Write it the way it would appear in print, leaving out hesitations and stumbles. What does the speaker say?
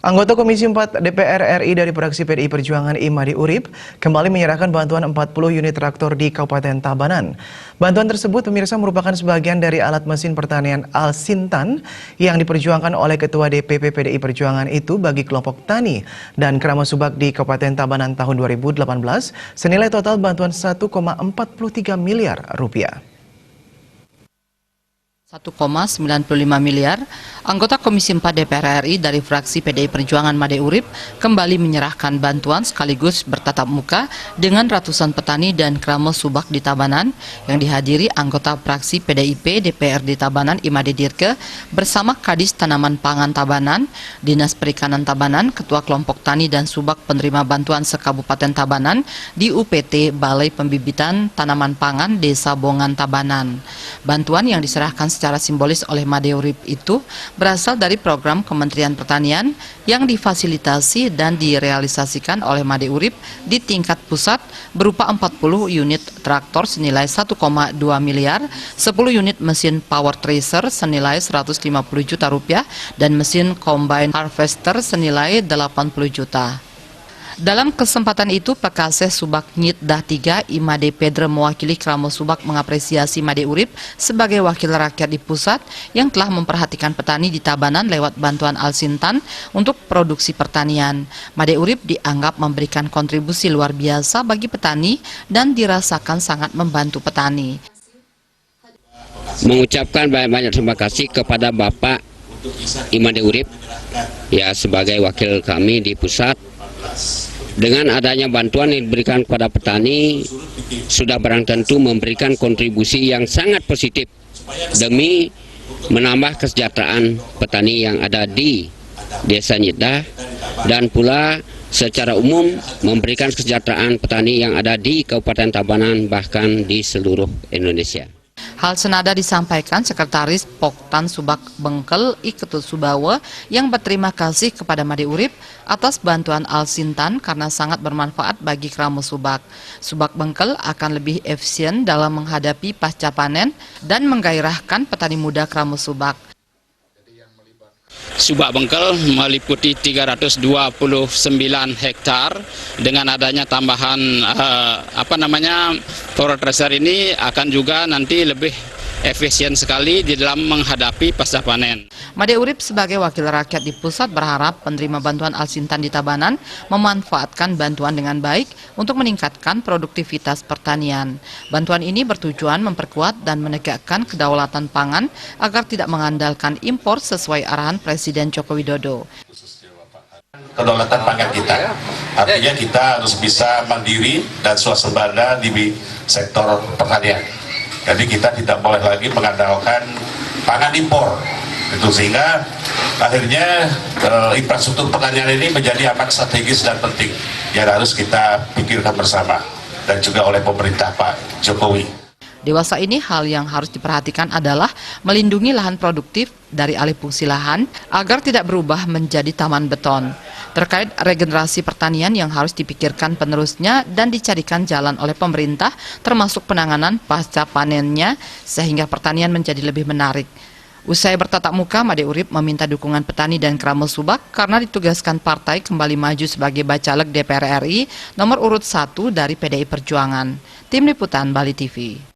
Anggota Komisi 4 DPR RI dari fraksi PDI Perjuangan Imade Urip kembali menyerahkan bantuan 40 unit traktor di Kabupaten Tabanan. Bantuan tersebut pemirsa merupakan sebagian dari alat mesin pertanian Al-Sintan yang diperjuangkan oleh Ketua DPP PDI Perjuangan itu bagi kelompok tani dan Krama Subak di Kabupaten Tabanan tahun 2018 senilai total bantuan 1,43 miliar rupiah. 1,95 miliar, anggota Komisi 4 DPR RI dari fraksi PDI Perjuangan Imade Urip kembali menyerahkan bantuan sekaligus bertatap muka dengan ratusan petani dan Krama Subak di Tabanan yang dihadiri anggota fraksi PDIP DPRD Tabanan Imade Dirke bersama Kadis Tanaman Pangan Tabanan, Dinas Perikanan Tabanan, Ketua Kelompok Tani dan Subak penerima bantuan se-Kabupaten Tabanan di UPT Balai Pembibitan Tanaman Pangan Desa Bongan Tabanan. Bantuan yang diserahkan secara simbolis oleh Imade Urip itu berasal dari program Kementerian Pertanian yang difasilitasi dan direalisasikan oleh Imade Urip di tingkat pusat berupa 40 unit traktor senilai 1,2 miliar, 10 unit mesin power tracer senilai 150 juta rupiah, dan mesin combine harvester senilai 80 juta. Dalam kesempatan itu, Pekaseh Subak Nyitdah 3 Imade Pedre mewakili Krama Subak mengapresiasi Imade Urip sebagai wakil rakyat di pusat yang telah memperhatikan petani di Tabanan lewat bantuan Al-Sintan untuk produksi pertanian. Imade Urip dianggap memberikan kontribusi luar biasa bagi petani dan dirasakan sangat membantu petani. Mengucapkan banyak terima kasih kepada Bapak Imade Urip ya sebagai wakil kami di pusat. Dengan adanya bantuan yang diberikan kepada petani sudah barang tentu memberikan kontribusi yang sangat positif demi menambah kesejahteraan petani yang ada di Desa Nyitdah dan pula secara umum memberikan kesejahteraan petani yang ada di Kabupaten Tabanan bahkan di seluruh Indonesia. Hal senada disampaikan Sekretaris Poktan Subak Bengkel Iketut Subawa yang berterima kasih kepada Imade Urip atas bantuan Al-Sintan karena sangat bermanfaat bagi Krama Subak. Subak Bengkel akan lebih efisien dalam menghadapi pasca panen dan menggairahkan petani muda Krama Subak. Subak Bengkel meliputi 329 hektar. Dengan adanya tambahan power tracer ini akan juga nanti lebih efisien sekali di dalam menghadapi pasca panen. Imade Urip sebagai wakil rakyat di pusat berharap penerima bantuan Al-Sintan di Tabanan memanfaatkan bantuan dengan baik untuk meningkatkan produktivitas pertanian. Bantuan ini bertujuan memperkuat dan menegakkan kedaulatan pangan agar tidak mengandalkan impor sesuai arahan Presiden Joko Widodo. Kedaulatan pangan kita, artinya kita harus bisa mandiri dan swasembada di sektor pertanian. Jadi kita tidak boleh lagi mengandalkan pangan impor, itu sehingga akhirnya infrastruktur pertanian ini menjadi amat strategis dan penting yang harus kita pikirkan bersama dan juga oleh pemerintah Pak Jokowi. Dewasa ini hal yang harus diperhatikan adalah melindungi lahan produktif dari alih fungsi lahan agar tidak berubah menjadi taman beton. Terkait regenerasi pertanian yang harus dipikirkan penerusnya dan dicarikan jalan oleh pemerintah termasuk penanganan pasca panennya sehingga pertanian menjadi lebih menarik. Usai bertatap muka, Imade Urip meminta dukungan petani dan Krama Subak karena ditugaskan partai kembali maju sebagai Bacalek DPR RI nomor urut 1 dari PDI Perjuangan. Tim Liputan Bali TV.